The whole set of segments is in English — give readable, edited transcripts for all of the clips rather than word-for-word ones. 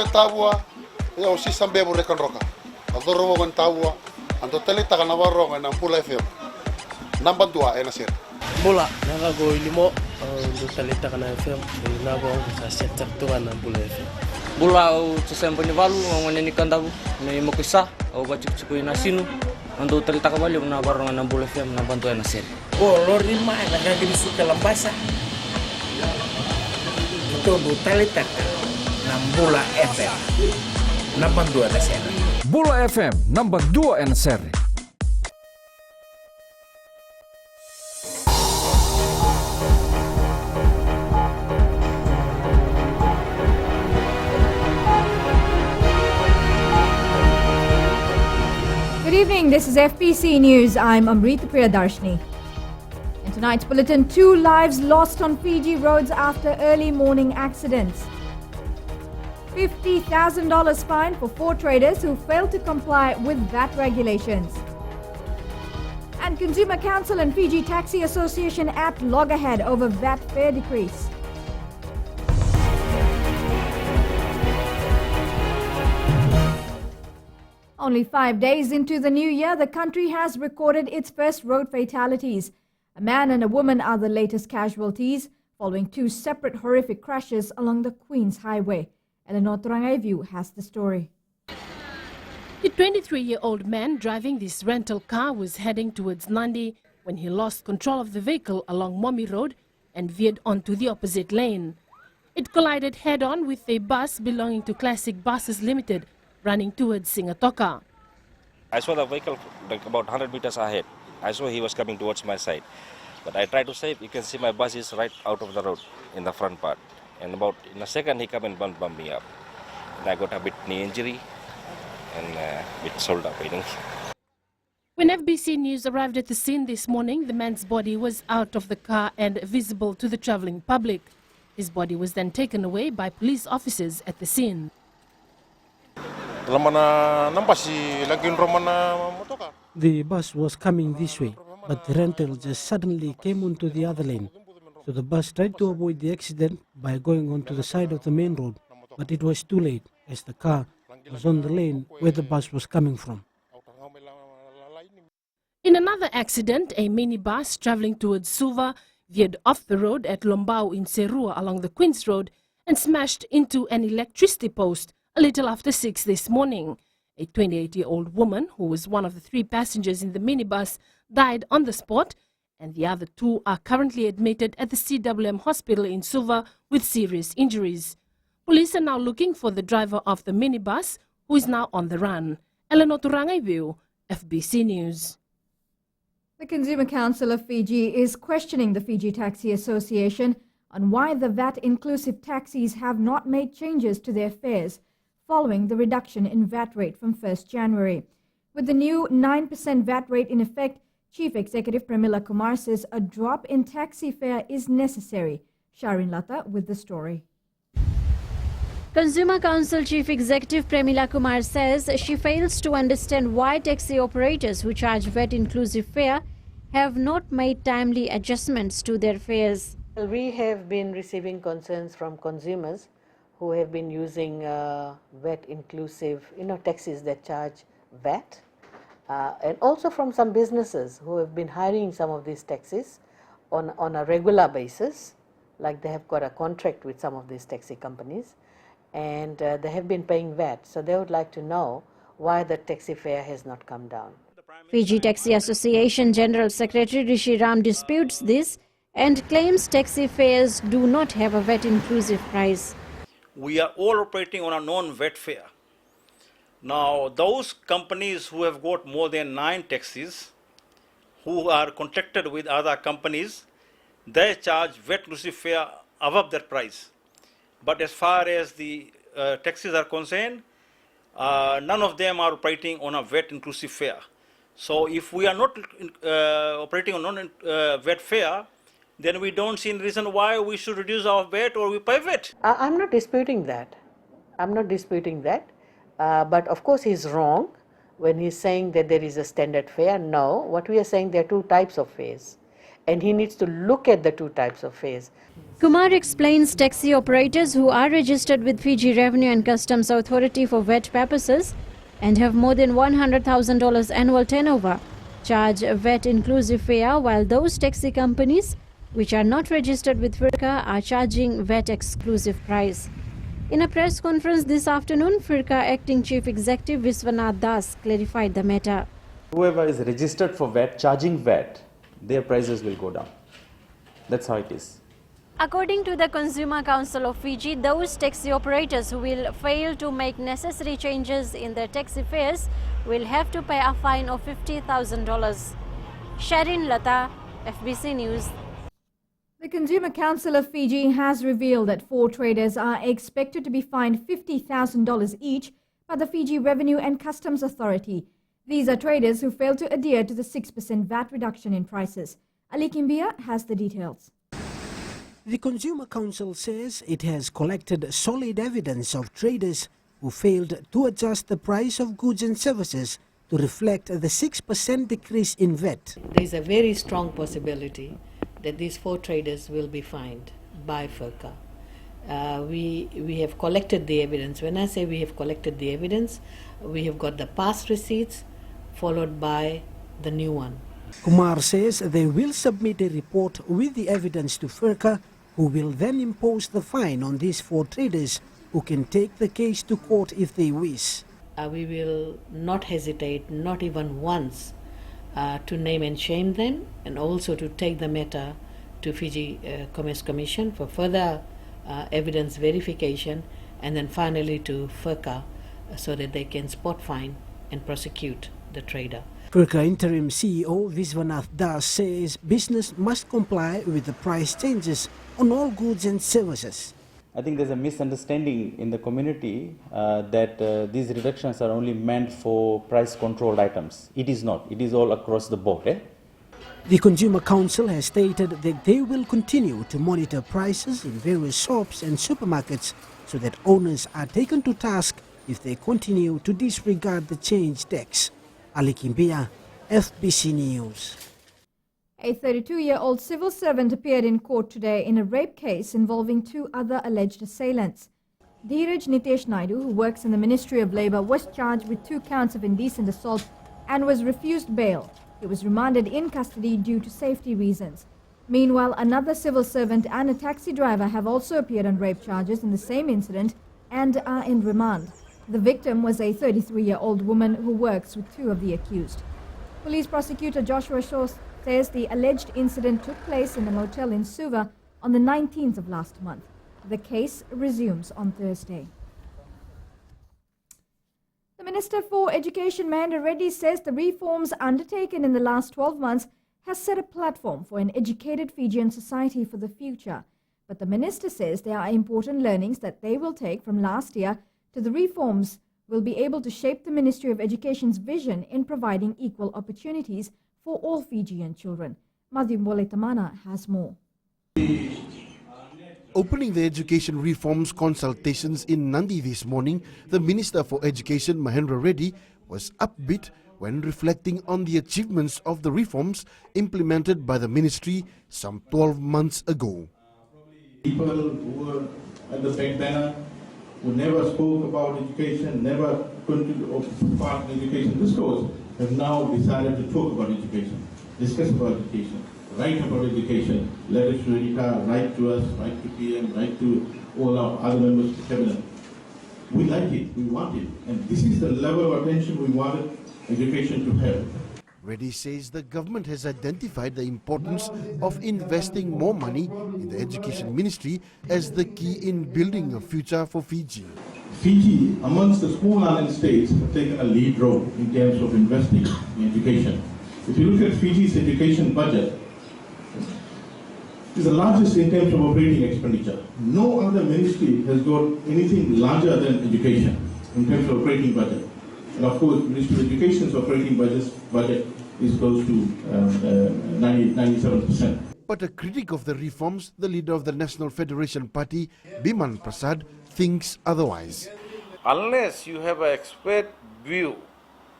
e tabua e o si sambe mo rekan roka adoro mo tabua ando tele taka na warro na pula FM namba 2 e na sir bola na go ilimo do tele taka na FM na go sa sector to na pula FM bola o tsempo ni valu ngone ni kandabu ni mo kisa o ba chiku na sinu ando tele taka bali na warro na pula FM na bantu na sir o lori mai na ga gini suka lambasa to do tele taka na bola FM na bantu na sir Bola FM number 2 en seri. Good evening, this is FBC News. I'm Amrita Priyadarshini. In tonight's bulletin, 2 lives lost on Fiji roads after early morning accidents. $50,000 fine for 4 traders who failed to comply with VAT regulations. And Consumer Council and Fiji Taxi Association at loggerhead over VAT fare decrease. Only 5 days into the new year, the country has recorded its first road fatalities. A man and a woman are the latest casualties, following 2 separate horrific crashes along the Queen's Highway. Eleanor Turangaivu has the story. The 23-year-old man driving this rental car was heading towards Nandi when he lost control of the vehicle along Momi Road and veered onto the opposite lane. It collided head-on with a bus belonging to Classic Buses Limited running towards Singatoka. I saw the vehicle like about 100 meters ahead. I saw he was coming towards my side. But I tried to save. You can see my bus is right out of the road in the front part. And about in a second, he come and bumped me up. And I got a bit knee injury and a bit shoulder pain. When FBC News arrived at the scene this morning, the man's body was out of the car and visible to the travelling public. His body was then taken away by police officers at the scene. The bus was coming this way, but the rental just suddenly came onto the other lane. So the bus tried to avoid the accident by going onto the side of the main road, but it was too late as the car was on the lane where the bus was coming from. In another accident, a minibus travelling towards Suva veered off the road at Lombao in Serua along the Queen's Road and smashed into an electricity post a little after 6 this morning. A 28-year-old woman, who was one of the 3 passengers in the minibus, died on the spot, and the other 2 are currently admitted at the CWM hospital in Suva with serious injuries. Police are now looking for the driver of the minibus, who is now on the run. Eleanor Turangaivu, FBC News. The Consumer Council of Fiji is questioning the Fiji Taxi Association on why the VAT-inclusive taxis have not made changes to their fares following the reduction in VAT rate from 1st January. With the new 9% VAT rate in effect, Chief Executive Premila Kumar says a drop in taxi fare is necessary. Sharin Lata with the story. Consumer Council Chief Executive Premila Kumar says she fails to understand why taxi operators who charge VAT-inclusive fare have not made timely adjustments to their fares. We have been receiving concerns from consumers who have been using VAT-inclusive, taxis that charge VAT. And also from some businesses who have been hiring some of these taxis on a regular basis, like they have got a contract with some of these taxi companies, and they have been paying VAT. So they would like to know why the taxi fare has not come down. Fiji Taxi Association General Secretary Rishi Ram disputes this and claims taxi fares do not have a VAT-inclusive price. We are all operating on a non-VAT fare. Now, those companies who have got more than 9 taxis, who are contracted with other companies, they charge VAT-inclusive fare above that price. But as far as the taxis are concerned, none of them are operating on a VAT-inclusive fare. So if we are not operating on non-VAT fare, then we don't see any reason why we should reduce our VAT or we pay VAT. I'm not disputing that. But of course he's wrong when he's saying that there is a standard fare. No, what we are saying, there are 2 types of fares. And he needs to look at the 2 types of fares. Kumar explains taxi operators who are registered with Fiji Revenue and Customs Authority for VAT purposes and have more than $100,000 annual turnover charge a VAT inclusive fare, while those taxi companies which are not registered with FIRCA are charging VAT exclusive price. In a press conference this afternoon, FIRCA Acting Chief Executive Viswanath Das clarified the matter. Whoever is registered for VAT, charging VAT, their prices will go down. That's how it is. According to the Consumer Council of Fiji, those taxi operators who will fail to make necessary changes in their taxi fares will have to pay a fine of $50,000. Sharin Lata, FBC News. The Consumer Council of Fiji has revealed that 4 traders are expected to be fined $50,000 each by the Fiji Revenue and Customs Authority. These are traders who failed to adhere to the 6% VAT reduction in prices. Ali Kimbia has the details. The Consumer Council says it has collected solid evidence of traders who failed to adjust the price of goods and services to reflect the 6% decrease in VAT. There is a very strong possibility that these 4 traders will be fined by FIRCA. We have collected the evidence. When I say we have collected the evidence, we have got the past receipts followed by the new one. Kumar says they will submit a report with the evidence to FIRCA, who will then impose the fine on these 4 traders, who can take the case to court if they wish. We will not hesitate, not even once, to name and shame them, and also to take the matter to Fiji Commerce Commission for further evidence verification, and then finally to FIRCA so that they can spot fine and prosecute the trader. FIRCA Interim CEO Viswanath Das says business must comply with the price changes on all goods and services. I think there's a misunderstanding in the community that these reductions are only meant for price controlled items. It is not. It is all across the board. The Consumer Council has stated that they will continue to monitor prices in various shops and supermarkets so that owners are taken to task if they continue to disregard the change tax. Ali Kimbia, FBC News. A 32-year-old civil servant appeared in court today in a rape case involving 2 other alleged assailants. Dheeraj Nitesh Naidu, who works in the Ministry of Labour, was charged with 2 counts of indecent assault and was refused bail. He was remanded in custody due to safety reasons. Meanwhile, another civil servant and a taxi driver have also appeared on rape charges in the same incident and are in remand. The victim was a 33-year-old woman who works with 2 of the accused. Police prosecutor Joshua Shaw says the alleged incident took place in a motel in Suva on the 19th of last month. The case resumes on Thursday. The Minister for Education, Mahendra Reddy, says the reforms undertaken in the last 12 months has set a platform for an educated Fijian society for the future. But the Minister says there are important learnings that they will take from last year to the reforms will be able to shape the Ministry of Education's vision in providing equal opportunities for all Fijian children. Madhimbole Tamana has more. Opening the education reforms consultations in Nandi this morning, the Minister for Education, Mahendra Reddy, was upbeat when reflecting on the achievements of the reforms implemented by the ministry some 12 months ago. People who were at the back banner, who never spoke about education, never continued part in education discourse, have now decided to talk about education, discuss about education, write about education, letters to Rita, write to us, write to PM, write to all our other members of the cabinet. We like it, we want it, and this is the level of attention we wanted education to have. Reddy says the government has identified the importance of investing more money in the education ministry as the key in building a future for Fiji. Fiji, amongst the small island states, have taken a lead role in terms of investing in education. If you look at Fiji's education budget, it's the largest in terms of operating expenditure. No other ministry has got anything larger than education in terms of operating budget. And of course, Ministry of Education's operating budget is close to 97%. But a critic of the reforms, the leader of the National Federation Party, Biman Prasad, thinks otherwise. Unless you have an expert view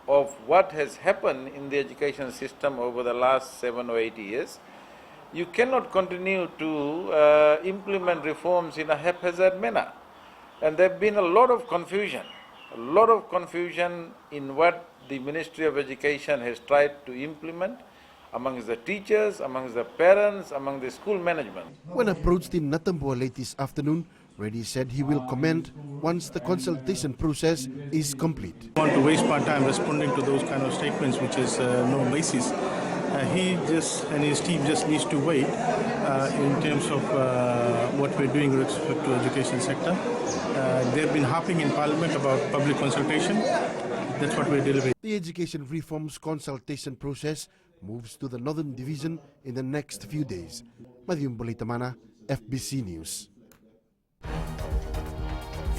of what has happened in the education system over the last 7 or 8 years, You cannot continue to implement reforms in a haphazard manner. And there have been a lot of confusion in what the Ministry of Education has tried to implement amongst the teachers, amongst the parents, among the school management. When approached in Natambua late this afternoon, Reddy said he will comment once the consultation process is complete. I want to waste my time responding to those kind of statements which is no basis. He just and his team just needs to wait in terms of what we're doing with respect to education sector. They've been harping in Parliament about public consultation. That's what we're delivering. The education reforms consultation process moves to the Northern Division in the next few days. Madhyum Bolitamana, FBC News.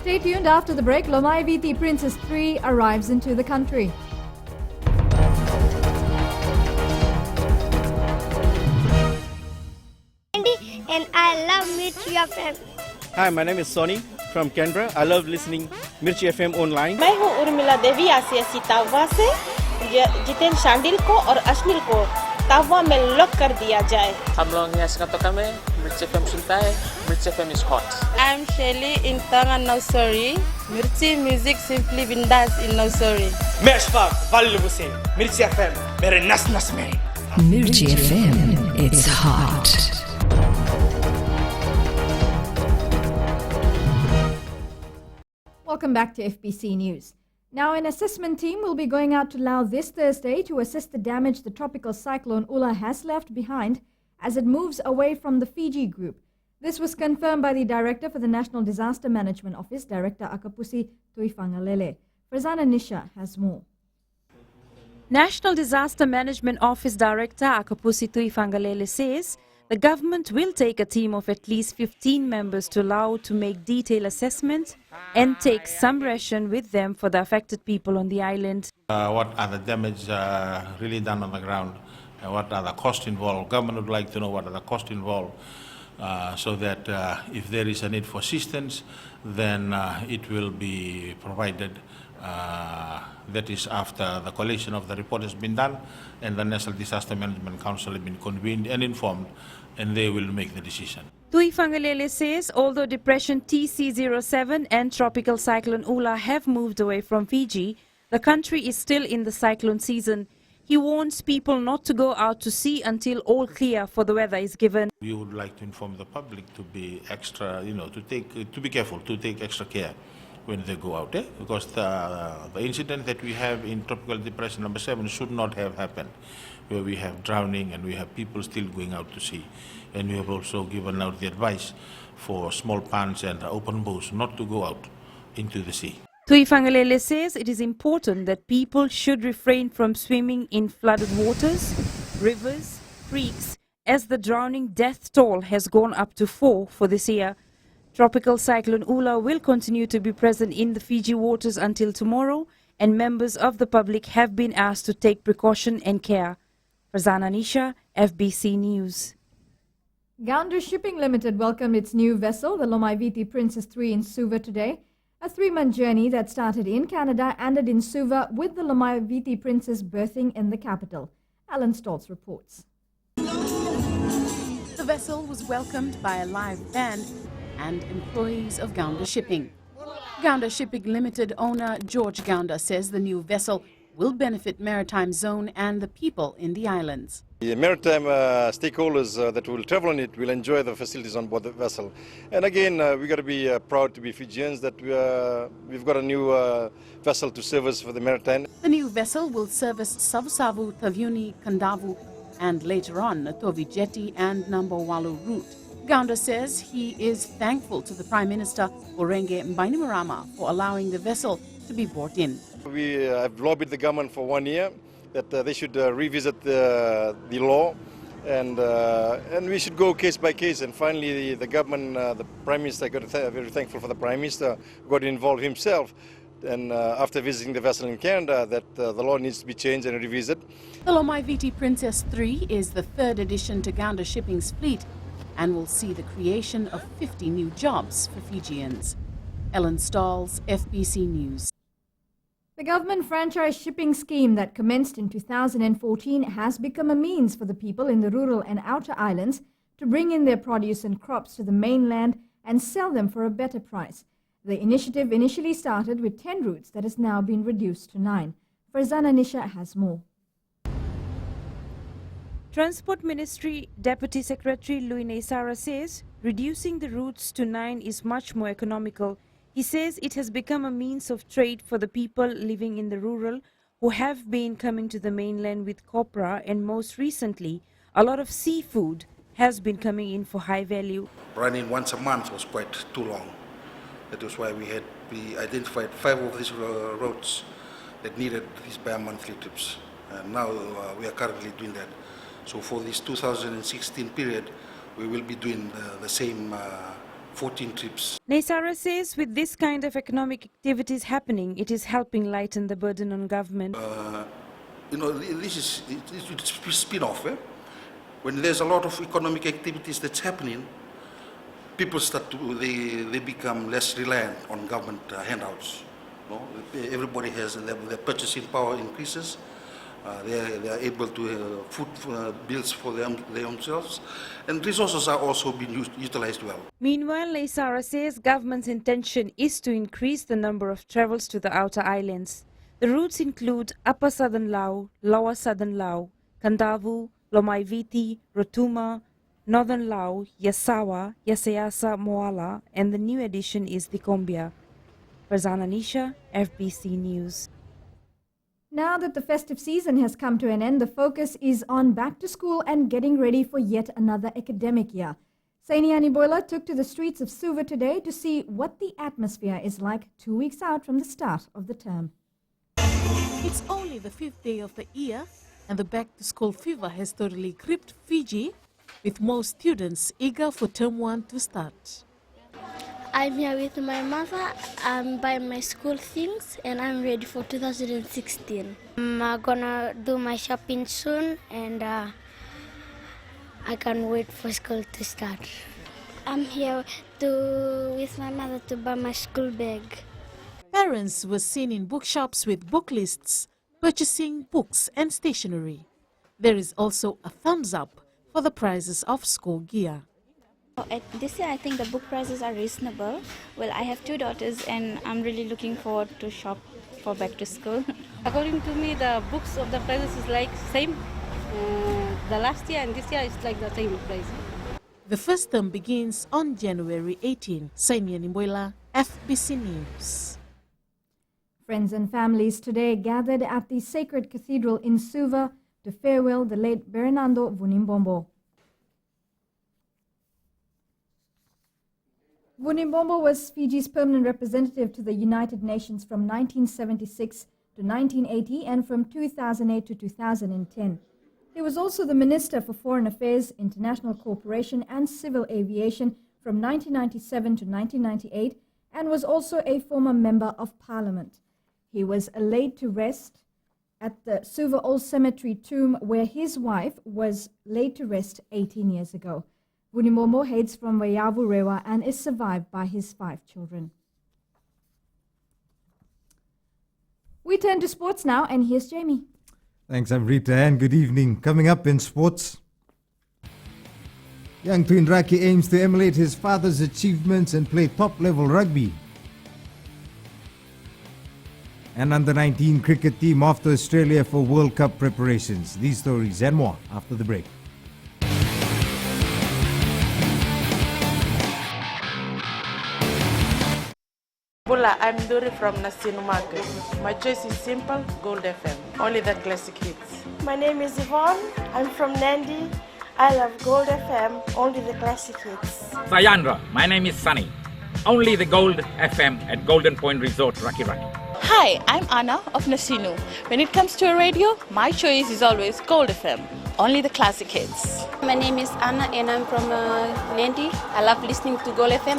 Stay tuned after the break. Lomai Viti Princess 3 arrives into the country. And I love Mirchi FM. Hi, my name is Sonny from Canberra. I love listening Mirchi FM online. मैं हूँ उर्मिला देवी आसियासी तावा से जितेन शांडिल को और अश्निल को तावा में lock कर दिया जाए. हम लोग यहाँ से तो कमें Mirchi FM सुनता है. Mirchi FM is hot. I'm Shelly in Tanga Nursery. Mirchi music simply bindas in nursery. मैं अशफाक वालिद हुसैन Mirchi FM मेरे नस नस में. Mirchi FM, it's hot. Welcome back to FBC News. Now, an assessment team will be going out to Laos this Thursday to assess the damage the tropical cyclone Ula has left behind as it moves away from the Fiji group. This was confirmed by the Director for the National Disaster Management Office, Director Akapusi Tuifangalele. Farzana Nisha has more. National Disaster Management Office Director Akapusi Tuifangalele says the government will take a team of at least 15 members to Laos to make detailed assessments and take some ration with them for the affected people on the island. What are the damage really done on the ground? What are the costs involved? Government would like to know what are the costs involved so that if there is a need for assistance, then it will be provided. That is after the collation of the report has been done and the National Disaster Management Council has been convened and informed, and they will make the decision. Tuifangalele says although Depression TC07 and Tropical Cyclone Ula have moved away from Fiji, the country is still in the cyclone season. He warns people not to go out to sea until all clear for the weather is given. We would like to inform the public to be extra, to be careful, to take extra care when they go out, because the incident that we have in Tropical Depression number 7 should not have happened, where we have drowning and we have people still going out to sea. And we have also given out the advice for small ponds and open boats not to go out into the sea. Tuifangalele says it is important that people should refrain from swimming in flooded waters, rivers, creeks, as the drowning death toll has gone up to 4 for this year. Tropical Cyclone Ula will continue to be present in the Fiji waters until tomorrow, and members of the public have been asked to take precaution and care. Farzana Nisha, FBC News. Gander Shipping Limited welcomed its new vessel, the Lomai Viti Princess 3 in Suva today. A 3-month journey that started in Canada ended in Suva with the Lomai Viti Princess berthing in the capital. Alan Stoltz reports. The vessel was welcomed by a live band and employees of Gander Shipping. Gander Shipping Limited owner George Gander says the new vessel will benefit Maritime Zone and the people in the islands. The maritime stakeholders that will travel on it will enjoy the facilities on board the vessel. And again, we've got to be proud to be Fijians that we've got a new vessel to service for the maritime. The new vessel will service Savusavu, Taviuni, Kandavu, and later on Tovi Jetty and Nambowalu route. Gander says he is thankful to the Prime Minister Orenge Mbainimarama for allowing the vessel to be brought in. We have lobbied the government for 1 year that they should revisit the law, and we should go case by case. And finally, the government, the Prime Minister, got very thankful for the Prime Minister, got involved himself. And after visiting the vessel in Canada, that the law needs to be changed and revisited. The Lomai Viti Princess 3 is the third addition to Gander Shipping's fleet and will see the creation of 50 new jobs for Fijians. Ellen Stalls, FBC News. The government franchise shipping scheme that commenced in 2014 has become a means for the people in the rural and outer islands to bring in their produce and crops to the mainland and sell them for a better price. The initiative initially started with 10 routes that has now been reduced to 9. Farzana Nisha has more. Transport Ministry Deputy Secretary Louis Naisara says reducing the routes to 9 is much more economical. He says it has become a means of trade for the people living in the rural who have been coming to the mainland with copra, and most recently, a lot of seafood has been coming in for high value. Running once a month was quite too long. That was why we identified 5 of these roads that needed these bi-monthly trips. And now we are currently doing that. So for this 2016 period, we will be doing the same 14 trips. Naisara says with this kind of economic activities happening, it is helping lighten the burden on government. This is it's spin-off. When there's a lot of economic activities that's happening, people they become less reliant on government handouts. Everybody has their purchasing power increases. They are able to food bills for themselves, and resources are also being utilized well. Meanwhile, Naisara says government's intention is to increase the number of travels to the outer islands. The routes include Upper Southern Lao, Lower Southern Lao, Kandavu, Lomaiviti, Rotuma, Northern Lao, Yasawa, Yasayasa, Moala, and the new addition is the Kombia. Farzana Nisha, FBC News. Now that the festive season has come to an end, the focus is on back to school and getting ready for yet another academic year. Sainiani Boila took to the streets of Suva today to see what the atmosphere is like 2 weeks out from the start of the term. It's only the 5th day of the year, and the back-to-school fever has totally gripped Fiji, with most students eager for term 1 to start. I'm here with my mother. I'm buying my school things and I'm ready for 2016. I'm gonna do my shopping soon and I can't wait for school to start. I'm here with my mother to buy my school bag. Parents were seen in bookshops with book lists, purchasing books and stationery. There is also a thumbs up for the prices of school gear. This year I think the book prices are reasonable. Well, I have 2 daughters and I'm really looking forward to shop for back to school. According to me, the books of the prices is like same. The last year and this year is like the same price. The first term begins on January 18. Sainiani Boila, FBC News. Friends and families today gathered at the Sacred Cathedral in Suva to farewell the late Bernardo Vunimbombo. Vunimbombo was Fiji's permanent representative to the United Nations from 1976 to 1980 and from 2008 to 2010. He was also the Minister for Foreign Affairs, International Cooperation and Civil Aviation from 1997 to 1998 and was also a former Member of Parliament. He was laid to rest at the Suva Old Cemetery tomb where his wife was laid to rest 18 years ago. Vunimbombo hails from Wayavu Rewa and is survived by his 5 children. We turn to sports now, and here's Jamie. Thanks, Amrita, and good evening. Coming up in sports, young twin Raki aims to emulate his father's achievements and play top-level rugby. And under-19 cricket team off to Australia for World Cup preparations. These stories and more after the break. I'm Dori from Nasinu Market. My choice is simple, Gold FM. Only the classic hits. My name is Yvonne. I'm from Nandi. I love Gold FM, only the classic hits. Sayandra, my name is Sunny. Only the Gold FM at Golden Point Resort, Raki Raki. Hi, I'm Anna of Nasinu. When it comes to a radio, my choice is always Gold FM. Only the classic hits. My name is Anna and I'm from Nandi. I love listening to Gold FM,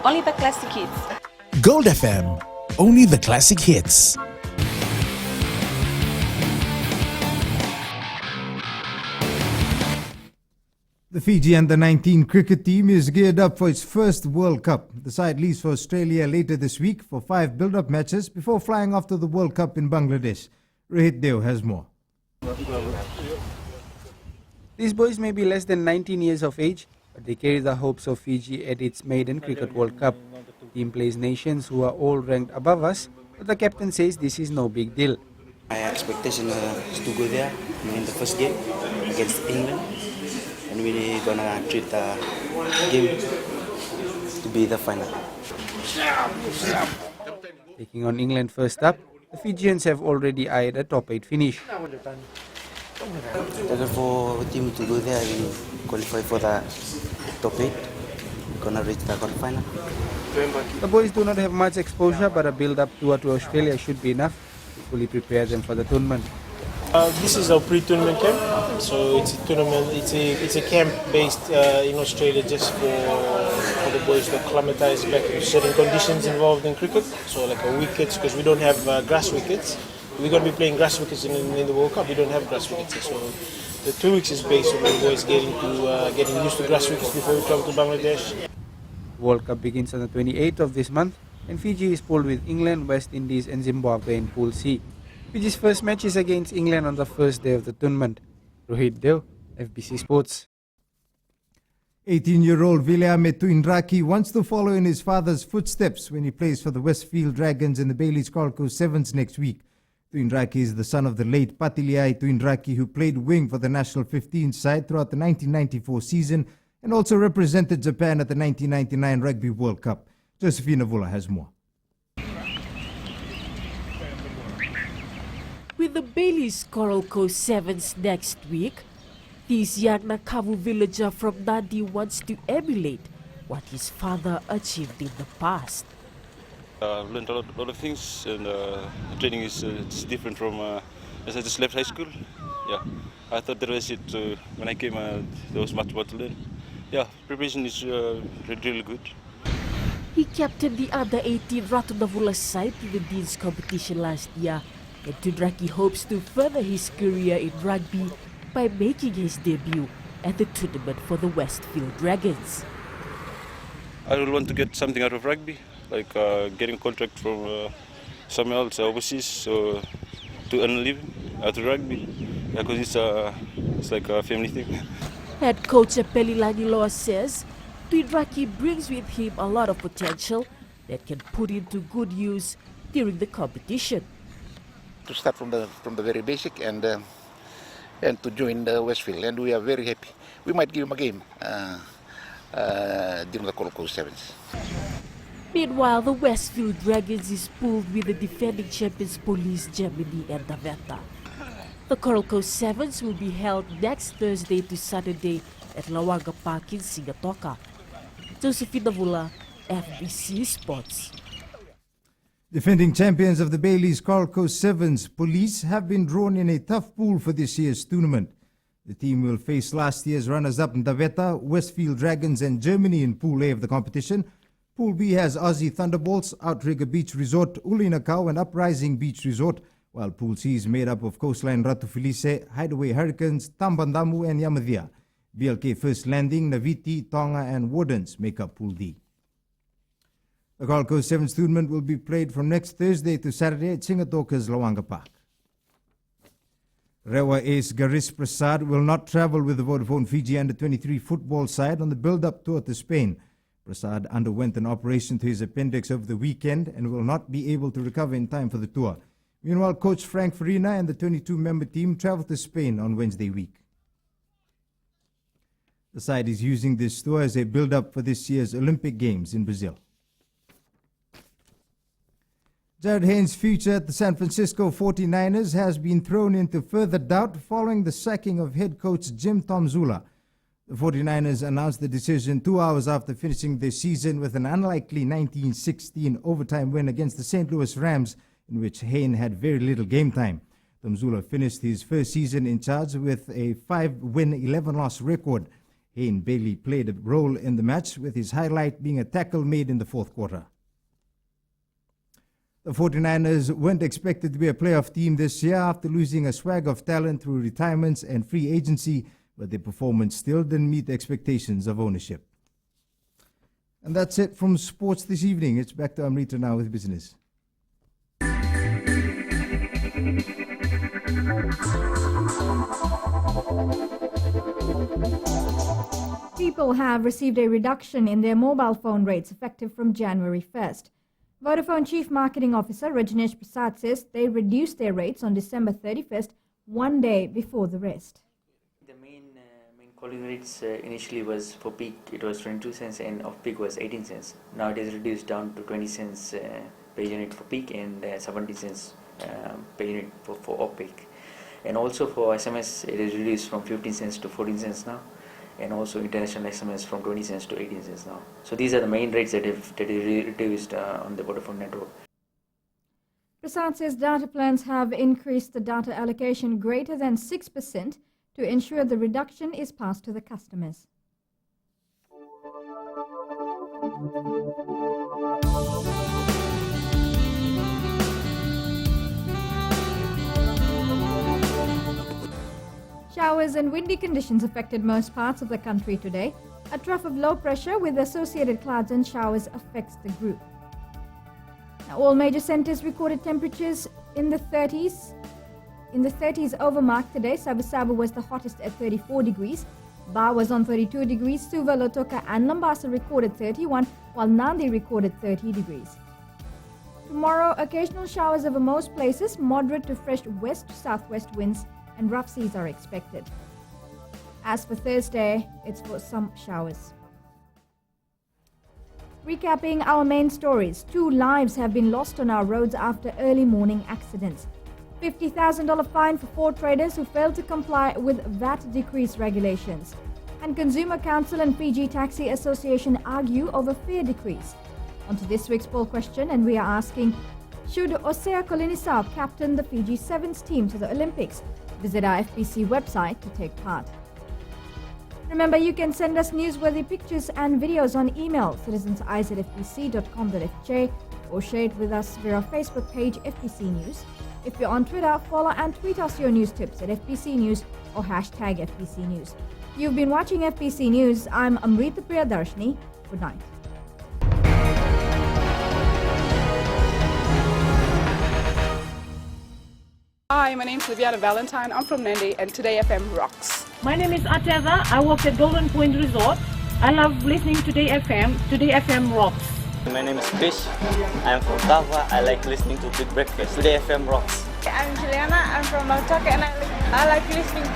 only the classic hits. Gold FM, only the classic hits. The Fiji under-19 cricket team is geared up for its first World Cup. The side leaves for Australia later this week for 5 build-up matches before flying off to the World Cup in Bangladesh. Rohit Deo has more. These boys may be less than 19 years of age, but they carry the hopes of Fiji at its maiden Cricket World Cup. The team plays nations who are all ranked above us, but the captain says this is no big deal. My expectation is to go there in the first game against England, and we're gonna treat the game to be the final. Taking on England first up, the Fijians have already eyed a top 8 finish. For the team to go there and qualify for the top 8, we're gonna reach the quarterfinal. The boys do not have much exposure, but a build-up tour to Australia should be enough to fully prepare them for the tournament. This is our pre-tournament camp, so it's a tournament. It's a camp based in Australia just for the boys to acclimatise back to certain conditions involved in cricket. So like wickets, because we don't have grass wickets. We're going to be playing grass wickets in the World Cup. We don't have grass wickets, so the 2 weeks is based on the boys getting used to grass wickets before we travel to Bangladesh. World Cup begins on the 28th of this month, and Fiji is pooled with England, West Indies and Zimbabwe in Pool C. Fiji's first match is against England on the first day of the tournament. Rohit Deo, FBC Sports. 18-year-old William Tuinraki wants to follow in his father's footsteps when he plays for the Westfield Dragons in the Bailey's Carlco Sevens next week. Tuinraki is the son of the late Patiliai Tuinraki, who played wing for the national 15 side throughout the 1994 season and also represented Japan at the 1999 Rugby World Cup. Josephina Vula has more. With the Bailey's Carlco Sevens next week, this young Nakavu villager from Nandi wants to emulate what his father achieved in the past. I've learned a lot of things, and training is it's different from as I just left high school. Yeah, I thought that was it. When I came, there was much more to learn. Yeah, preparation is really good. He captained the under-18 Ratunavula side in the Dean's competition last year, and Tuinraki hopes to further his career in rugby by making his debut at the tournament for the Westfield Dragons. I would want to get something out of rugby, like getting a contract from somewhere else overseas, to earn a living out of rugby, because it's like a family thing. Head coach Apeli Langiloa says Tuinraki brings with him a lot of potential that can put into good use during the competition. To start from the very basic and to join the Westfield, and we are very happy. We might give him a game during the Carlco Sevens. Meanwhile, the Westfield Dragons is pooled with the defending champions Police, Germany and Daveta. The Carlco Sevens will be held next Thursday to Saturday at Lawanga Park in Singatoka. Josephina Vula, FBC Sports. Defending champions of the Bailey's Carlco Sevens, Police have been drawn in a tough pool for this year's tournament. The team will face last year's runners-up Daveta, Westfield Dragons and Germany in Pool A of the competition. Pool B has Aussie Thunderbolts, Outrigger Beach Resort, Ulinakau and Uprising Beach Resort, while Pool C is made up of Coastline Ratu Felice, Hideaway Hurricanes, Tambandamu and Yamadia. BLK First Landing, Naviti, Tonga and Wardens make up Pool D. The Carlco Sevens tournament will be played from next Thursday to Saturday at Singatoka's Lawanga Park. Rewa ace Garis Prasad will not travel with the Vodafone Fiji Under-23 football side on the build-up tour to Spain. Prasad underwent an operation to his appendix over the weekend and will not be able to recover in time for the tour. Meanwhile, coach Frank Farina and the 22-member team travel to Spain on Wednesday week. The side is using this tour as a build-up for this year's Olympic Games in Brazil. Jared Haynes' future at the San Francisco 49ers has been thrown into further doubt following the sacking of head coach Jim Tomzula. The 49ers announced the decision 2 hours after finishing their season with an unlikely 19-16 overtime win against the St. Louis Rams, in which Haynes had very little game time. Tomzula finished his first season in charge with a 5-win, 11-loss record. Haynes barely played a role in the match, with his highlight being a tackle made in the fourth quarter. The 49ers weren't expected to be a playoff team this year after losing a swag of talent through retirements and free agency, but their performance still didn't meet the expectations of ownership. And that's it from sports this evening. It's back to Amrita now with business. People have received a reduction in their mobile phone rates effective from January 1st. Vodafone Chief Marketing Officer Rajneesh Prasad says they reduced their rates on December 31st, one day before the rest. The main calling rates initially was for peak, it was 22 cents, and off peak was 18 cents. Now it is reduced down to 20 cents per unit for peak and 70 cents per unit for off peak. And also for SMS, it is reduced from 15 cents to 14 cents now, and also international SMS from 20 cents to 18 cents now. So these are the main rates that have reduced on the Vodafone network. Prasad says data plans have increased the data allocation greater than 6% to ensure the reduction is passed to the customers. Showers and windy conditions affected most parts of the country today. A trough of low pressure with associated clouds and showers affects the group. Now, all major centres recorded temperatures in the 30s. In the 30s over mark today. Sabu was the hottest at 34 degrees. Ba was on 32 degrees. Suva, Lotoka and Lambasa recorded 31, while Nandi recorded 30 degrees. Tomorrow, occasional showers over most places, moderate to fresh west to southwest winds, and rough seas are expected. As for Thursday, it's for some showers. Recapping our main stories, 2 lives have been lost on our roads after early morning accidents. $50,000 fine for 4 traders who failed to comply with VAT decrease regulations. And Consumer Council and Fiji Taxi Association argue over fare decrease. On to this week's poll question, and we are asking, should Osea Kolinisau captain the Fiji Sevens team to the Olympics? Visit our FBC website to take part. Remember, you can send us newsworthy pictures and videos on email, citizenseyes@fbc.com.fj, or share it with us via our Facebook page, FBC News. If you're on Twitter, follow and tweet us your news tips at FBC News or hashtag FBC News. You've been watching FBC News. I'm Amrita Priyadarshini. Good night. Hi, my name's Liviana Valentine. I'm from Nandi, and Today FM rocks. My name is Ateza. I work at Golden Point Resort. I love listening to Today FM. Today FM rocks. My name is Krish. I'm from Tava. I like listening to Big Breakfast. Today FM rocks. I'm Juliana. I'm from Lautoka, and I like listening to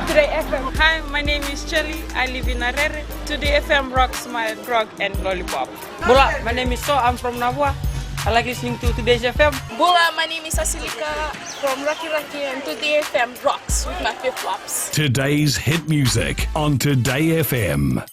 Today FM. Hi, my name is Shelly. I live in Arere. Today FM rocks my grog and lollipop. Bula, my name is So. I'm from Navua. I like listening to Today's FM. Bula, my name is Asilika from Raki Raki, and Today FM rocks with my flip-flops. Today's hit music on Today FM.